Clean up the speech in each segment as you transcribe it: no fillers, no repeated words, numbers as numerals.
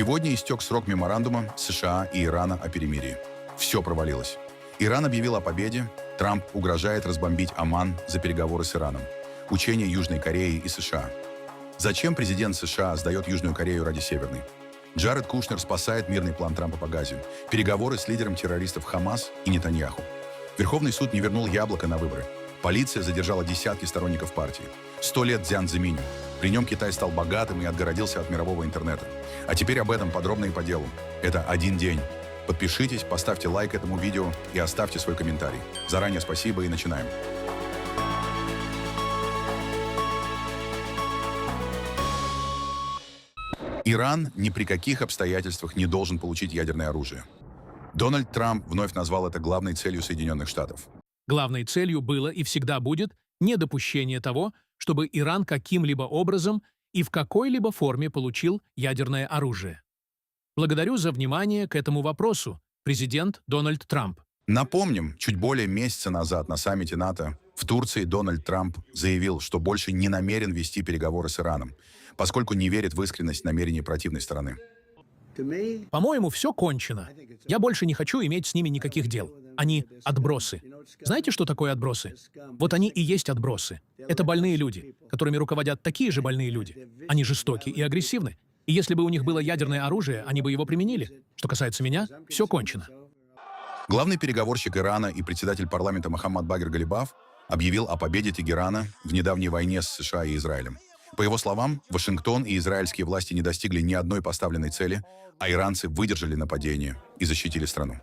Сегодня истек срок меморандума США и Ирана о перемирии. Все провалилось. Иран объявил о победе, Трамп угрожает разбомбить Оман за переговоры с Ираном, учения Южной Кореи и США. Зачем президент США сдает Южную Корею ради Северной? Джаред Кушнер спасает мирный план Трампа по Газе, переговоры с лидером террористов Хамас и Нетаньяху. Верховный суд не вернул яблоко на выборы. Полиция задержала десятки сторонников партии. 100 лет Цзян Цзэминю. При нем Китай стал богатым и отгородился от мирового интернета. А теперь об этом подробно и по делу. Это один день. Подпишитесь, поставьте лайк этому видео и оставьте свой комментарий. Заранее спасибо и начинаем. Иран ни при каких обстоятельствах не должен получить ядерное оружие. Дональд Трамп вновь назвал это главной целью Соединенных Штатов. Главной целью было и всегда будет недопущение того, чтобы Иран каким-либо образом и в какой-либо форме получил ядерное оружие. Благодарю за внимание к этому вопросу, президент Дональд Трамп. Напомним, чуть более месяца назад на саммите НАТО в Турции Дональд Трамп заявил, что больше не намерен вести переговоры с Ираном, поскольку не верит в искренность намерений противной стороны. По-моему, все кончено. Я больше не хочу иметь с ними никаких дел. Они отбросы. Знаете, что такое отбросы? Вот они и есть отбросы. Это больные люди, которыми руководят такие же больные люди. Они жестоки и агрессивны. И если бы у них было ядерное оружие, они бы его применили. Что касается меня, все кончено. Главный переговорщик Ирана и председатель парламента Мохаммад Багир Галибаф объявил о победе Тегерана в недавней войне с США и Израилем. По его словам, Вашингтон и израильские власти не достигли ни одной поставленной цели, а иранцы выдержали нападение и защитили страну.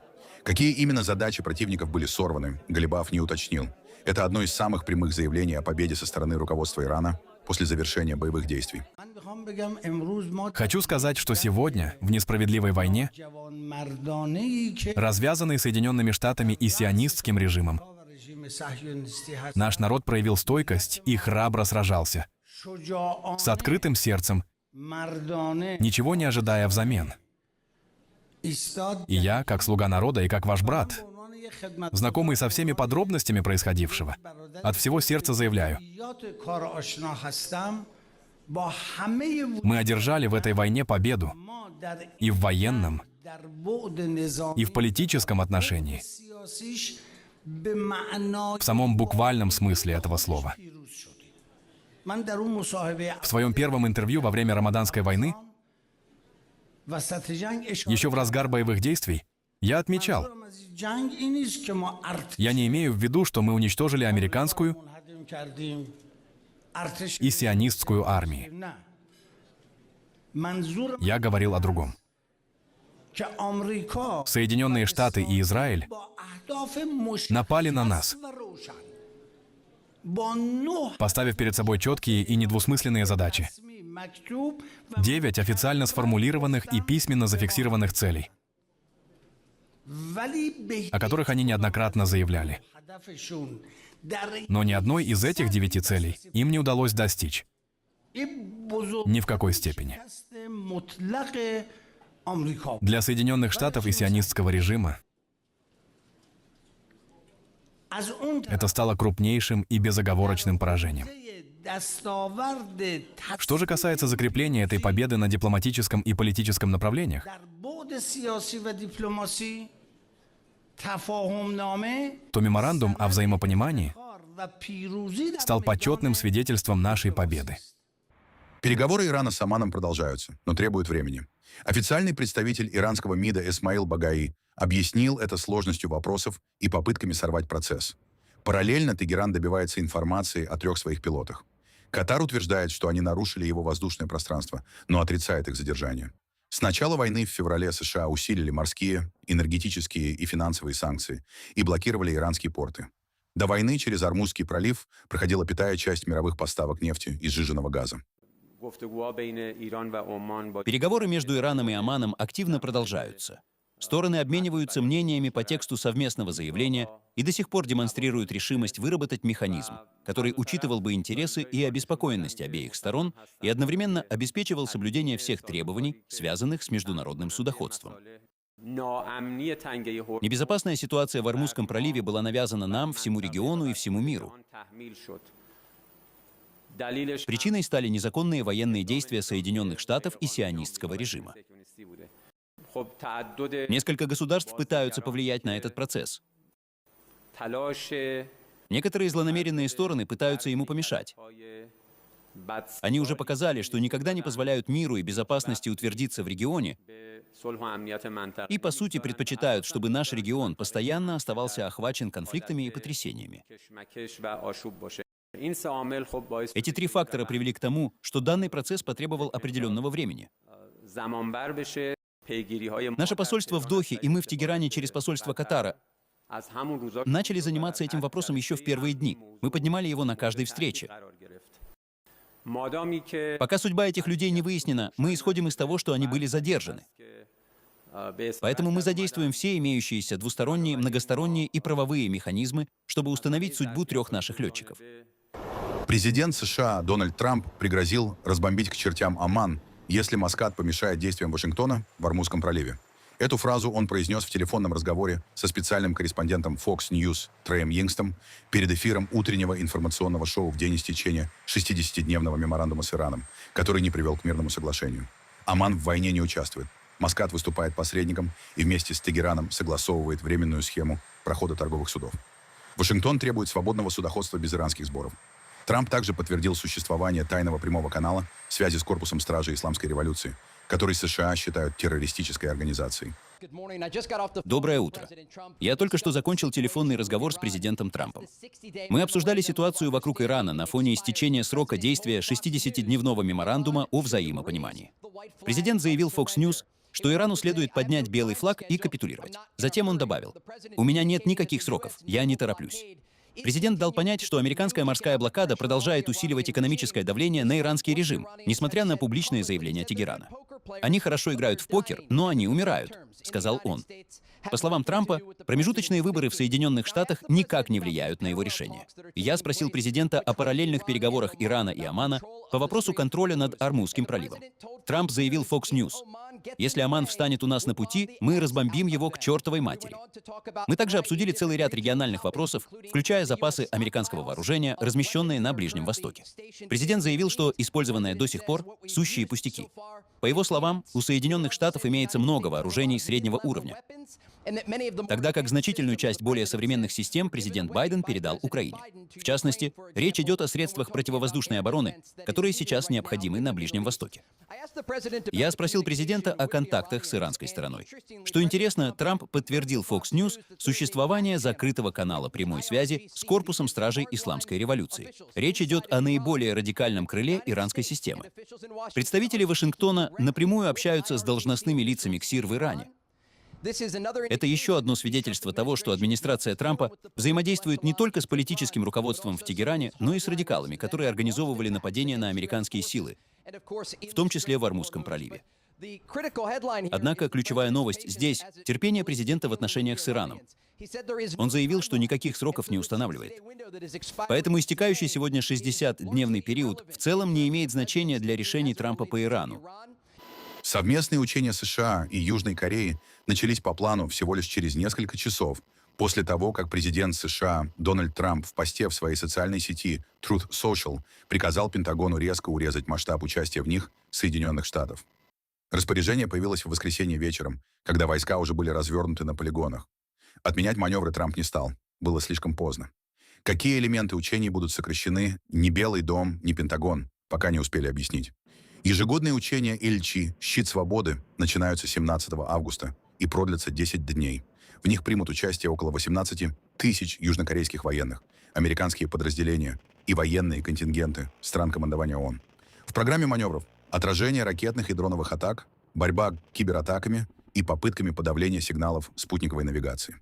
Какие именно задачи противников были сорваны, Галибаф не уточнил. Это одно из самых прямых заявлений о победе со стороны руководства Ирана после завершения боевых действий. Хочу сказать, что сегодня, в несправедливой войне, развязанной Соединенными Штатами и сионистским режимом, наш народ проявил стойкость и храбро сражался, с открытым сердцем, ничего не ожидая взамен. И я, как слуга народа и как ваш брат, знакомый со всеми подробностями происходившего, от всего сердца заявляю, мы одержали в этой войне победу и в военном, и в политическом отношении, в самом буквальном смысле этого слова. В своем первом интервью во время Рамаданской войны, еще в разгар боевых действий, я отмечал, я не имею в виду, что мы уничтожили американскую и сионистскую армии. Я говорил о другом. Соединенные Штаты и Израиль напали на нас, поставив перед собой четкие и недвусмысленные задачи. 9 официально сформулированных и письменно зафиксированных целей, о которых они неоднократно заявляли. Но ни одной из этих 9 целей им не удалось достичь. Ни в какой степени. Для Соединенных Штатов и сионистского режима это стало крупнейшим и безоговорочным поражением. Что же касается закрепления этой победы на дипломатическом и политическом направлениях, то меморандум о взаимопонимании стал почетным свидетельством нашей победы. Переговоры Ирана с Оманом продолжаются, но требуют времени. Официальный представитель иранского МИДа Эсмаил Багаи объяснил это сложностью вопросов и попытками сорвать процесс. Параллельно Тегеран добивается информации о 3 своих пилотах. Катар утверждает, что они нарушили его воздушное пространство, но отрицает их задержание. С начала войны в феврале США усилили морские, энергетические и финансовые санкции и блокировали иранские порты. До войны через Ормузский пролив проходила пятая часть мировых поставок нефти и сжиженного газа. Переговоры между Ираном и Оманом активно продолжаются. Стороны обмениваются мнениями по тексту совместного заявления и до сих пор демонстрируют решимость выработать механизм, который учитывал бы интересы и обеспокоенность обеих сторон и одновременно обеспечивал соблюдение всех требований, связанных с международным судоходством. Небезопасная ситуация в Ормузском проливе была навязана нам, всему региону и всему миру. Причиной стали незаконные военные действия Соединенных Штатов и сионистского режима. Несколько государств пытаются повлиять на этот процесс. Некоторые злонамеренные стороны пытаются ему помешать. Они уже показали, что никогда не позволяют миру и безопасности утвердиться в регионе и, по сути, предпочитают, чтобы наш регион постоянно оставался охвачен конфликтами и потрясениями. Эти три фактора привели к тому, что данный процесс потребовал определенного времени. Наше посольство в Дохе и мы в Тегеране через посольство Катара начали заниматься этим вопросом еще в первые дни. Мы поднимали его на каждой встрече. Пока судьба этих людей не выяснена, мы исходим из того, что они были задержаны. Поэтому мы задействуем все имеющиеся двусторонние, многосторонние и правовые механизмы, чтобы установить судьбу 3 наших летчиков. Президент США Дональд Трамп пригрозил разбомбить к чертям Оман, если Маскат помешает действиям Вашингтона в Ормузском проливе. Эту фразу он произнес в телефонном разговоре со специальным корреспондентом Fox News Треем Йингстом перед эфиром утреннего информационного шоу в день истечения 60-дневного меморандума с Ираном, который не привел к мирному соглашению. Оман в войне не участвует. Маскат выступает посредником и вместе с Тегераном согласовывает временную схему прохода торговых судов. Вашингтон требует свободного судоходства без иранских сборов. Трамп также подтвердил существование тайного прямого канала в связи с корпусом стражи Исламской революции, который США считают террористической организацией. Доброе утро. Я только что закончил телефонный разговор с президентом Трампом. Мы обсуждали ситуацию вокруг Ирана на фоне истечения срока действия 60-дневного меморандума о взаимопонимании. Президент заявил Fox News, что Ирану следует поднять белый флаг и капитулировать. Затем он добавил: «У меня нет никаких сроков, я не тороплюсь». Президент дал понять, что американская морская блокада продолжает усиливать экономическое давление на иранский режим, несмотря на публичные заявления Тегерана. «Они хорошо играют в покер, но они умирают», — сказал он. По словам Трампа, промежуточные выборы в Соединенных Штатах никак не влияют на его решение. Я спросил президента о параллельных переговорах Ирана и Омана по вопросу контроля над Ормузским проливом. Трамп заявил Fox News: «Если Оман встанет у нас на пути, мы разбомбим его к чертовой матери». Мы также обсудили целый ряд региональных вопросов, включая запасы американского вооружения, размещенные на Ближнем Востоке. Президент заявил, что использованное до сих пор — сущие пустяки. По его словам, у Соединенных Штатов имеется много вооружений среднего уровня, тогда как значительную часть более современных систем президент Байден передал Украине. В частности, речь идет о средствах противовоздушной обороны, которые сейчас необходимы на Ближнем Востоке. Я спросил президента о контактах с иранской стороной. Что интересно, Трамп подтвердил Fox News существование закрытого канала прямой связи с корпусом стражей Исламской революции. Речь идет о наиболее радикальном крыле иранской системы. Представители Вашингтона напрямую общаются с должностными лицами КСИР в Иране. Это еще одно свидетельство того, что администрация Трампа взаимодействует не только с политическим руководством в Тегеране, но и с радикалами, которые организовывали нападения на американские силы, в том числе в Ормузском проливе. Однако ключевая новость здесь — терпение президента в отношениях с Ираном. Он заявил, что никаких сроков не устанавливает. Поэтому истекающий сегодня 60-дневный период в целом не имеет значения для решений Трампа по Ирану. Совместные учения США и Южной Кореи начались по плану всего лишь через несколько часов после того, как президент США Дональд Трамп в посте в своей социальной сети Truth Social приказал Пентагону резко урезать масштаб участия в них Соединенных Штатов. Распоряжение появилось в воскресенье вечером, когда войска уже были развернуты на полигонах. Отменять маневры Трамп не стал, было слишком поздно. Какие элементы учений будут сокращены, ни Белый дом, ни Пентагон пока не успели объяснить. Ежегодные учения Ильчи «Щит свободы» начинаются 17 августа и продлятся 10 дней. В них примут участие около 18 тысяч южнокорейских военных, американские подразделения и военные контингенты стран командования ООН. В программе маневров отражение ракетных и дроновых атак, борьба кибератаками и попытками подавления сигналов спутниковой навигации.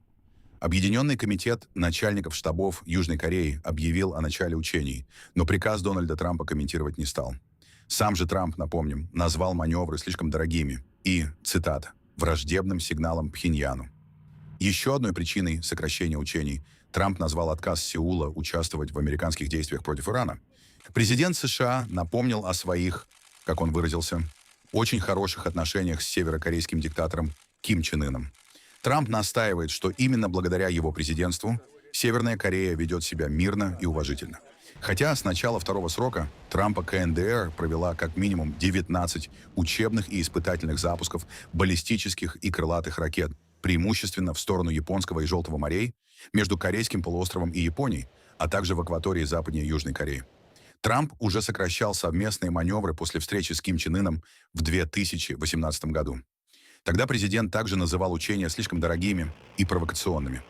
Объединенный комитет начальников штабов Южной Кореи объявил о начале учений, но приказ Дональда Трампа комментировать не стал. Сам же Трамп, напомним, назвал маневры слишком дорогими и, цитата, «враждебным сигналом Пхеньяну». Еще одной причиной сокращения учений Трамп назвал отказ Сеула участвовать в американских действиях против Ирана. Президент США напомнил о своих, как он выразился, очень хороших отношениях с северокорейским диктатором Ким Чен Ыном. Трамп настаивает, что именно благодаря его президентству Северная Корея ведет себя мирно и уважительно. Хотя с начала второго срока Трампа КНДР провела как минимум 19 учебных и испытательных запусков баллистических и крылатых ракет, преимущественно в сторону Японского и Желтого морей, между Корейским полуостровом и Японией, а также в акватории западнее Южной Кореи. Трамп уже сокращал совместные маневры после встречи с Ким Чен Ыном в 2018 году. Тогда президент также называл учения слишком дорогими и провокационными.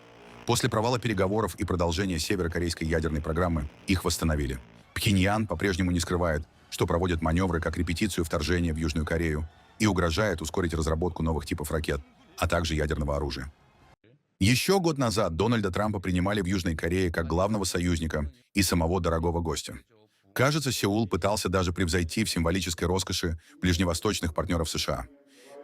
После провала переговоров и продолжения северокорейской ядерной программы их восстановили. Пхеньян по-прежнему не скрывает, что проводит маневры как репетицию вторжения в Южную Корею и угрожает ускорить разработку новых типов ракет, а также ядерного оружия. Еще год назад Дональда Трампа принимали в Южной Корее как главного союзника и самого дорогого гостя. Кажется, Сеул пытался даже превзойти в символической роскоши ближневосточных партнеров США.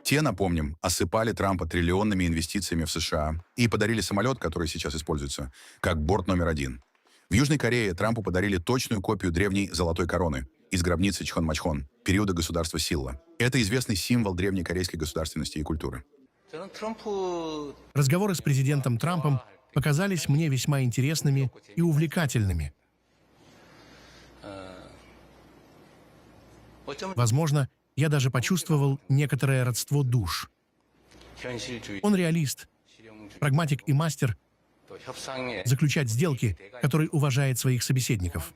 Те, напомним, осыпали Трампа триллионными инвестициями в США и подарили самолет, который сейчас используется, как борт номер 1. В Южной Корее Трампу подарили точную копию древней золотой короны из гробницы Чхонмачхон периода государства Силла. Это известный символ древней корейской государственности и культуры. Разговоры с президентом Трампом показались мне весьма интересными и увлекательными. Возможно, я даже почувствовал некоторое родство душ. Он реалист, прагматик и мастер заключать сделки, который уважает своих собеседников.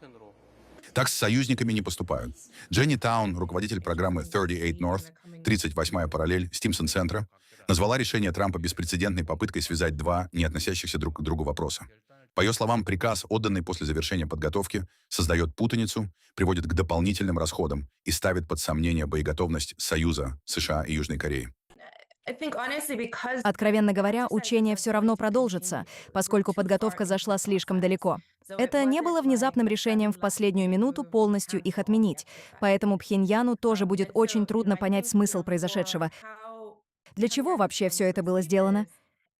Так с союзниками не поступают. Дженни Таун, руководитель программы 38 North, 38-я параллель Стимсон-центра, назвала решение Трампа беспрецедентной попыткой связать два не относящихся друг к другу вопроса. По ее словам, приказ, отданный после завершения подготовки, создает путаницу, приводит к дополнительным расходам и ставит под сомнение боеготовность Союза, США и Южной Кореи. Откровенно говоря, учение все равно продолжится, поскольку подготовка зашла слишком далеко. Это не было внезапным решением в последнюю минуту полностью их отменить, поэтому Пхеньяну тоже будет очень трудно понять смысл произошедшего. Для чего вообще все это было сделано?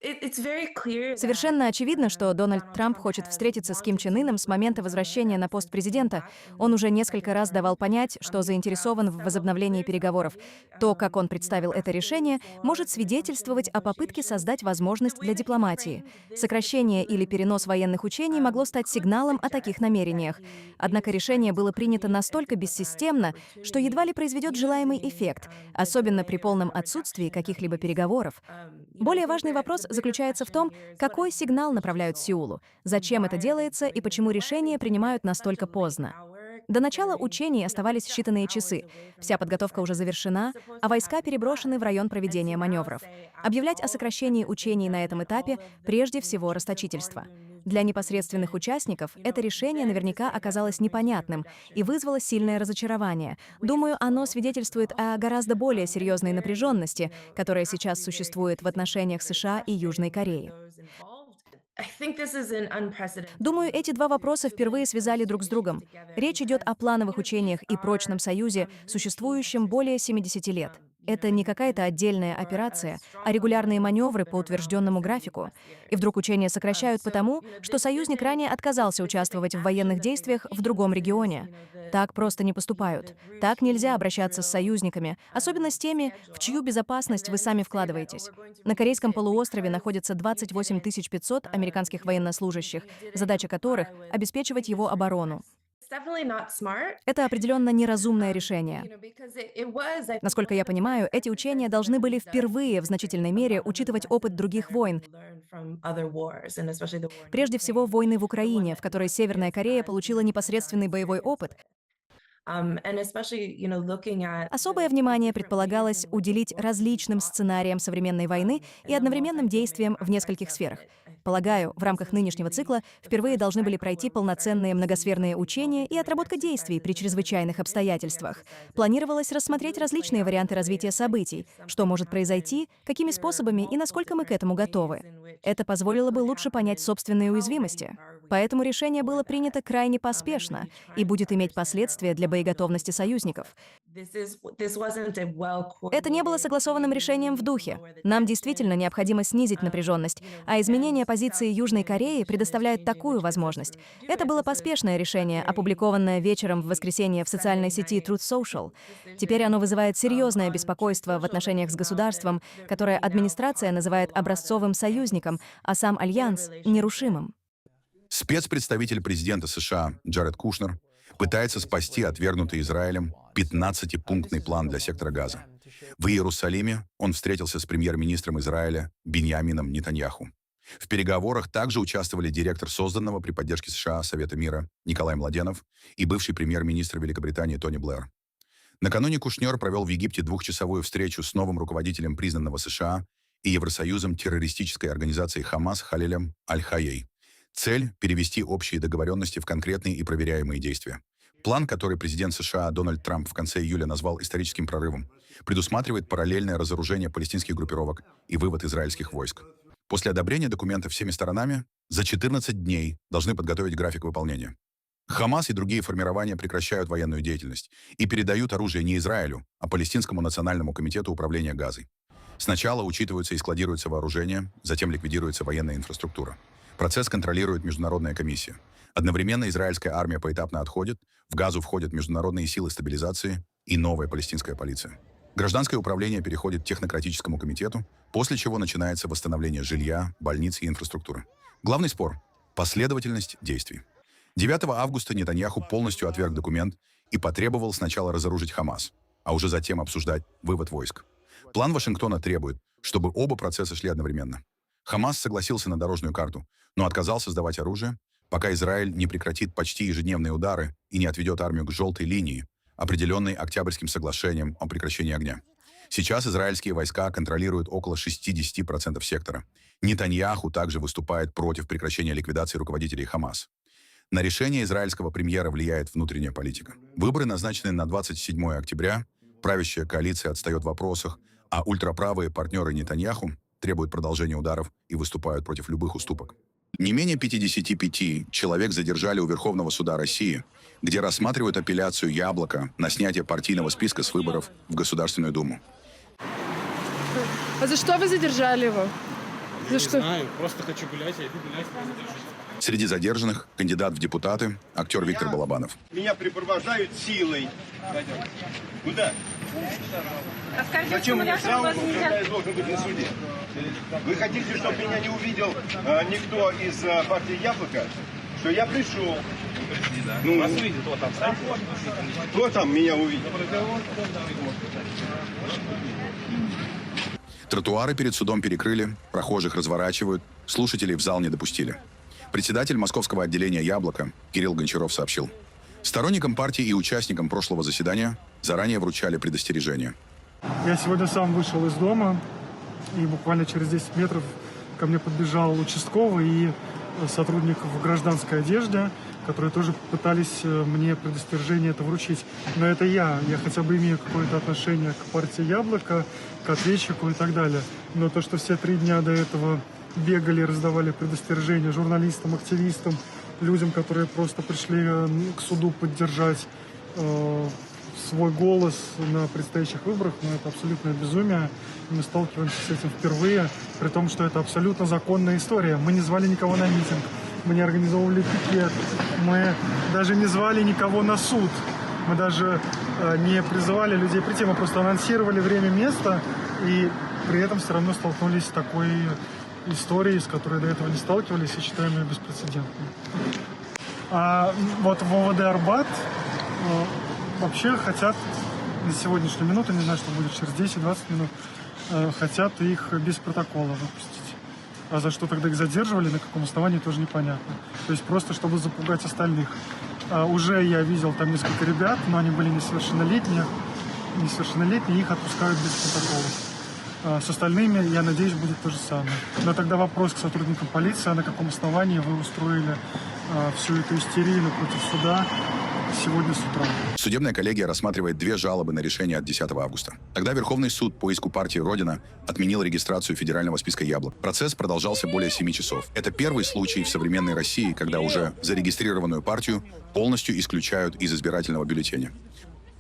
Совершенно очевидно, что Дональд Трамп хочет встретиться с Ким Чен Ыном с момента возвращения на пост президента. Он уже несколько раз давал понять, что заинтересован в возобновлении переговоров. То, как он представил это решение, может свидетельствовать о попытке создать возможность для дипломатии. Сокращение или перенос военных учений могло стать сигналом о таких намерениях. Однако решение было принято настолько бессистемно, что едва ли произведет желаемый эффект, особенно при полном отсутствии каких-либо переговоров. Более важный вопрос заключается в том, какой сигнал направляют Сеулу, зачем это делается и почему решения принимают настолько поздно. До начала учений оставались считанные часы. Вся подготовка уже завершена, а войска переброшены в район проведения маневров. Объявлять о сокращении учений на этом этапе прежде всего расточительство. Для непосредственных участников это решение наверняка оказалось непонятным и вызвало сильное разочарование. Думаю, оно свидетельствует о гораздо более серьезной напряженности, которая сейчас существует в отношениях США и Южной Кореи. Думаю, эти два вопроса впервые связали друг с другом. Речь идет о плановых учениях и прочном союзе, существующем более 70 лет. Это не какая-то отдельная операция, а регулярные маневры по утвержденному графику. И вдруг учения сокращают потому, что союзник ранее отказался участвовать в военных действиях в другом регионе. Так просто не поступают. Так нельзя обращаться с союзниками, особенно с теми, в чью безопасность вы сами вкладываетесь. На Корейском полуострове находится 28 500 американских военнослужащих, задача которых — обеспечивать его оборону. Это определенно неразумное решение. Насколько я понимаю, эти учения должны были впервые в значительной мере учитывать опыт других войн. Прежде всего, войны в Украине, в которой Северная Корея получила непосредственный боевой опыт. Особое внимание предполагалось уделить различным сценариям современной войны и одновременным действиям в нескольких сферах. Полагаю, в рамках нынешнего цикла впервые должны были пройти полноценные многосферные учения и отработка действий при чрезвычайных обстоятельствах. Планировалось рассмотреть различные варианты развития событий, что может произойти, какими способами и насколько мы к этому готовы. Это позволило бы лучше понять собственные уязвимости. Поэтому решение было принято крайне поспешно и будет иметь последствия для боеготовности союзников. Это не было согласованным решением в духе. Нам действительно необходимо снизить напряженность, а изменение позиции Южной Кореи предоставляет такую возможность. Это было поспешное решение, опубликованное вечером в воскресенье в социальной сети Truth Social. Теперь оно вызывает серьезное беспокойство в отношениях с государством, которое администрация называет образцовым союзником, а сам альянс — нерушимым. Спецпредставитель президента США Джаред Кушнер пытается спасти отвергнутый Израилем 15-пунктный план для сектора Газа. В Иерусалиме он встретился с премьер-министром Израиля Биньямином Нетаньяху. В переговорах также участвовали директор созданного при поддержке США Совета мира Николай Младенов и бывший премьер-министр Великобритании Тони Блэр. Накануне Кушнер провел в Египте двухчасовую встречу с новым руководителем признанного США и Евросоюзом террористической организации Хамас Халилем Аль-Хайей. Цель – перевести общие договоренности в конкретные и проверяемые действия. План, который президент США Дональд Трамп в конце июля назвал историческим прорывом, предусматривает параллельное разоружение палестинских группировок и вывод израильских войск. После одобрения документов всеми сторонами за 14 дней должны подготовить график выполнения. Хамас и другие формирования прекращают военную деятельность и передают оружие не Израилю, а Палестинскому национальному комитету управления Газой. Сначала учитываются и складируются вооружения, затем ликвидируется военная инфраструктура. Процесс контролирует Международная комиссия. Одновременно израильская армия поэтапно отходит, в Газу входят международные силы стабилизации и новая палестинская полиция. Гражданское управление переходит к технократическому комитету, после чего начинается восстановление жилья, больниц и инфраструктуры. Главный спор – последовательность действий. 9 августа Нетаньяху полностью отверг документ и потребовал сначала разоружить Хамас, а уже затем обсуждать вывод войск. План Вашингтона требует, чтобы оба процесса шли одновременно. Хамас согласился на дорожную карту, но отказался сдавать оружие, пока Израиль не прекратит почти ежедневные удары и не отведет армию к желтой линии, определенной Октябрьским соглашением о прекращении огня. Сейчас израильские войска контролируют около 60% сектора. Нетаньяху также выступает против прекращения ликвидации руководителей Хамас. На решение израильского премьера влияет внутренняя политика. Выборы назначены на 27 октября, правящая коалиция отстает в вопросах, а ультраправые партнеры Нетаньяху требуют продолжения ударов и выступают против любых уступок. Не менее 55 человек задержали у Верховного суда России, где рассматривают апелляцию «Яблоко» на снятие партийного списка с выборов в Государственную Думу. А за что вы задержали его? За что? Не знаю, просто хочу гулять, я иду гулять, задержите. Среди задержанных кандидат в депутаты, актер Виктор Балабанов. Меня припровождают силой. Куда? Зачем мне в зал, когда я должен быть на суде? Вы хотите, чтобы меня не увидел никто из партии «Яблоко»? Что я пришел. Ну, вас увидит, кто там, кстати? Кто там меня увидел? Тротуары перед судом перекрыли, прохожих разворачивают, слушателей в зал не допустили. Председатель московского отделения «Яблоко» Кирилл Гончаров сообщил: сторонникам партии и участникам прошлого заседания заранее вручали предостережение. Я сегодня сам вышел из дома, и буквально через 10 метров ко мне подбежал участковый и сотрудник в гражданской одежде, которые тоже пытались мне предостережение это вручить. Но это я хотя бы имею какое-то отношение к партии «Яблоко», к ответчику и так далее. Но то, что все 3 дня до этого бегали, раздавали предостережения журналистам, активистам, людям, которые просто пришли к суду поддержать свой голос на предстоящих выборах, это абсолютное безумие. Мы сталкиваемся с этим впервые, при том, что это абсолютно законная история. Мы не звали никого на митинг, мы не организовывали пикет, мы даже не звали никого на суд, мы даже не призывали людей прийти, мы просто анонсировали время, место, и при этом все равно столкнулись с такой историей, с которой до этого не сталкивались, и считаем ее беспрецедентной. А вот в ОВД «Арбат» вообще хотят на сегодняшнюю минуту, не знаю, что будет через 10-20 минут, хотят их без протокола выпустить. А за что тогда их задерживали, на каком основании, тоже непонятно. То есть просто, чтобы запугать остальных. Уже я видел там несколько ребят, но они были несовершеннолетние, их отпускают без протокола. С остальными, я надеюсь, будет то же самое. Но тогда вопрос к сотрудникам полиции, а на каком основании вы устроили всю эту истерию против суда сегодня с утра. Судебная коллегия рассматривает 2 жалобы на решение от 10 августа. Тогда Верховный суд по иску партии «Родина» отменил регистрацию федерального списка «Яблок». Процесс продолжался более 7 часов. Это первый случай в современной России, когда уже зарегистрированную партию полностью исключают из избирательного бюллетеня.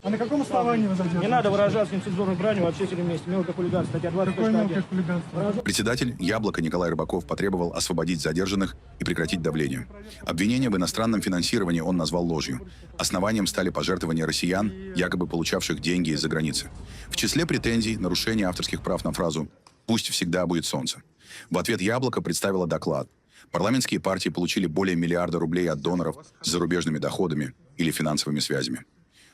А на каком основании вы задерживаете? Не надо выражаться нецензурной бранью вообще все вместе. Мелкое хулиганство, статья 20. Какое мелкое хулиганство? Председатель «Яблоко» Николай Рыбаков потребовал освободить задержанных и прекратить давление. Обвинение в иностранном финансировании он назвал ложью. Основанием стали пожертвования россиян, якобы получавших деньги из-за границы. В числе претензий нарушение авторских прав на фразу «Пусть всегда будет солнце». В ответ «Яблоко» представило доклад. Парламентские партии получили более миллиарда рублей от доноров с зарубежными доходами или финансовыми связями.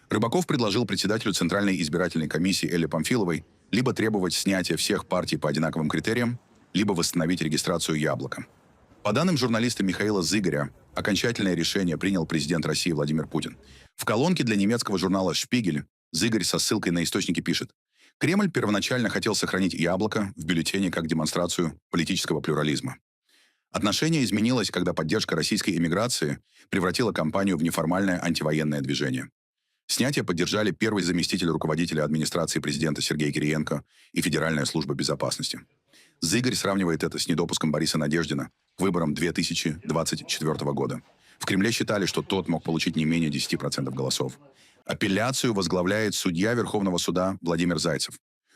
Рыбаков предложил председателю Центральной избирательной комиссии Элле Памфиловой либо требовать снятия всех партий по одинаковым критериям, либо восстановить регистрацию «Яблоко». По данным журналиста Михаила Зыгоря, окончательное решение принял президент России Владимир Путин. В колонке для немецкого журнала «Шпигель» Зыгорь со ссылкой на источники пишет: «Кремль первоначально хотел сохранить «Яблоко» в бюллетене как демонстрацию политического плюрализма. Отношение изменилось, когда поддержка российской эмиграции превратила кампанию в неформальное антивоенное движение. Снятие поддержали первый заместитель руководителя администрации президента Сергей Кириенко и Федеральная служба безопасности». Зыгорь сравнивает это с недопуском Бориса Надеждина к выборам 2024 года. В Кремле считали, что тот мог получить не менее 10% голосов. Апелляцию возглавляет судья Верховного суда Владимир Зайцев.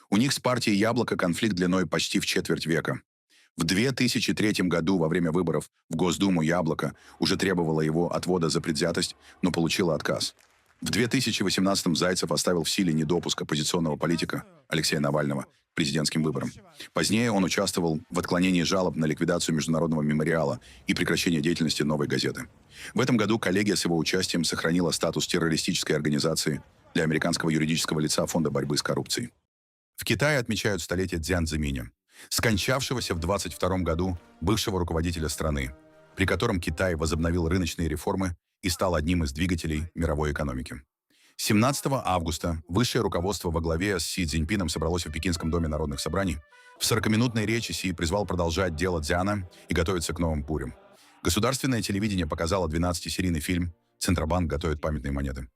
У них с партией «Яблоко» конфликт длиной почти в четверть века. В 2003 году во время выборов в Госдуму «Яблоко» уже требовало его отвода за предвзятость, но получило отказ. В 2018-м Зайцев оставил в силе недопуск оппозиционного политика Алексея Навального к президентским выборам. Позднее он участвовал в отклонении жалоб на ликвидацию Международного мемориала и прекращение деятельности «Новой газеты». В этом году коллегия с его участием сохранила статус террористической организации для американского юридического лица Фонда борьбы с коррупцией. В Китае отмечают столетие Цзян Цзиминя, скончавшегося в 22 году бывшего руководителя страны, при котором Китай возобновил рыночные реформы и стал одним из двигателей мировой экономики. 17 августа высшее руководство во главе с Си Цзиньпином собралось в Пекинском доме народных собраний. В 40-минутной речи Си призвал продолжать дело Цзяна и готовиться к новым бурям. Государственное телевидение показало 12-серийный фильм «Центробанк готовит памятные монеты».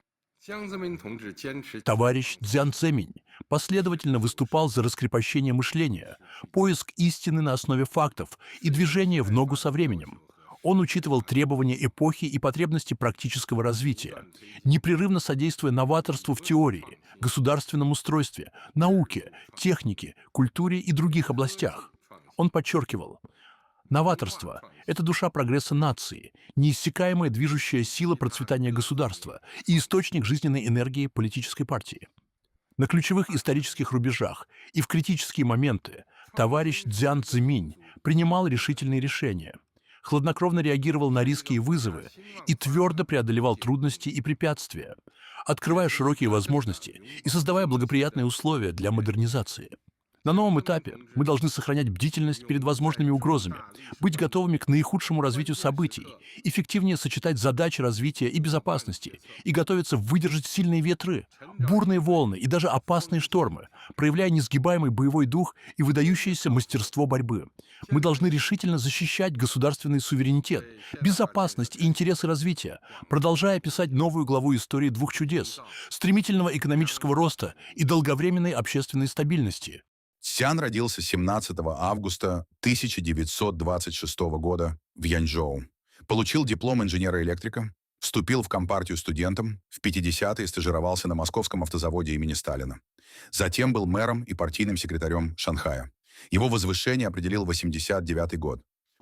Товарищ Цзян Цзэминь последовательно выступал за раскрепощение мышления, поиск истины на основе фактов и движение в ногу со временем. Он учитывал требования эпохи и потребности практического развития, непрерывно содействуя новаторству в теории, государственном устройстве, науке, технике, культуре и других областях. Он подчеркивал: новаторство – это душа прогресса нации, неиссякаемая движущая сила процветания государства и источник жизненной энергии политической партии. На ключевых исторических рубежах и в критические моменты товарищ Цзян Цзиминь принимал решительные решения, хладнокровно реагировал на риски и вызовы и твердо преодолевал трудности и препятствия, открывая широкие возможности и создавая благоприятные условия для модернизации. На новом этапе мы должны сохранять бдительность перед возможными угрозами, быть готовыми к наихудшему развитию событий, эффективнее сочетать задачи развития и безопасности и готовиться выдержать сильные ветры, бурные волны и даже опасные штормы, проявляя несгибаемый боевой дух и выдающееся мастерство борьбы. Мы должны решительно защищать государственный суверенитет, безопасность и интересы развития, продолжая писать новую главу истории двух чудес – стремительного экономического роста и долговременной общественной стабильности. Цзян родился 17 августа 1926 года в Янчжоу. Получил диплом инженера-электрика, вступил в Компартию студентом, в 50-е стажировался на Московском автозаводе имени Сталина. Затем был мэром и партийным секретарем Шанхая. Его возвышение определил 1989 год.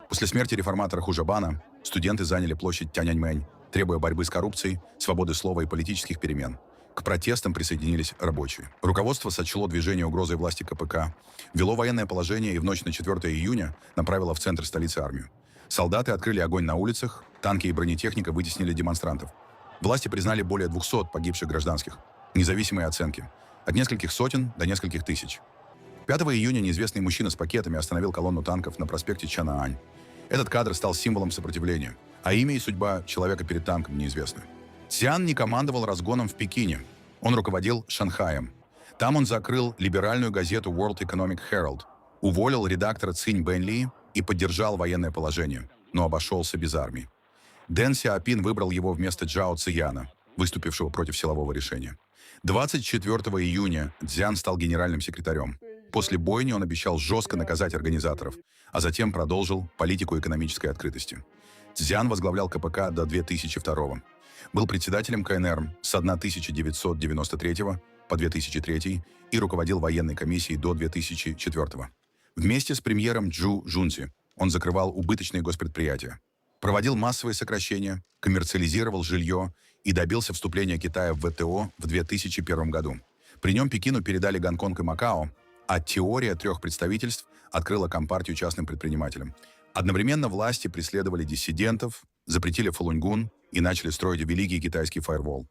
После смерти реформатора Хужабана студенты заняли площадь Тяньаньмэнь, требуя борьбы с коррупцией, свободы слова и политических перемен. К протестам присоединились рабочие. Руководство сочло движение угрозой власти КПК, ввело военное положение и в ночь на 4 июня направило в центр столицы армию. Солдаты открыли огонь на улицах, танки и бронетехника вытеснили демонстрантов. Власти признали более 200 погибших гражданских. Независимые оценки. От нескольких сотен до нескольких тысяч. 5 июня неизвестный мужчина с пакетами остановил колонну танков на проспекте Чанаань. Этот кадр стал символом сопротивления, а имя и судьба человека перед танком неизвестны. Цзян не командовал разгоном в Пекине. Он руководил Шанхаем. Там он закрыл либеральную газету World Economic Herald, уволил редактора Цинь Бэнли и поддержал военное положение, но обошелся без армии. Дэн Сяопин выбрал его вместо Чжао Цзияна, выступившего против силового решения. 24 июня Цзян стал генеральным секретарем. После бойни он обещал жестко наказать организаторов, а затем продолжил политику экономической открытости. Цзян возглавлял КПК до 2002 был председателем КНР с 1993 по 2003 и руководил военной комиссией до 2004. Вместе с премьером Чжу Жунцзи он закрывал убыточные госпредприятия, проводил массовые сокращения, коммерциализировал жилье и добился вступления Китая в ВТО в 2001 году. При нем Пекину передали Гонконг и Макао, а теория трех представительств открыла компартию частным предпринимателям. Одновременно власти преследовали диссидентов, запретили Фалунгун и начали строить Великий Китайский фаервол.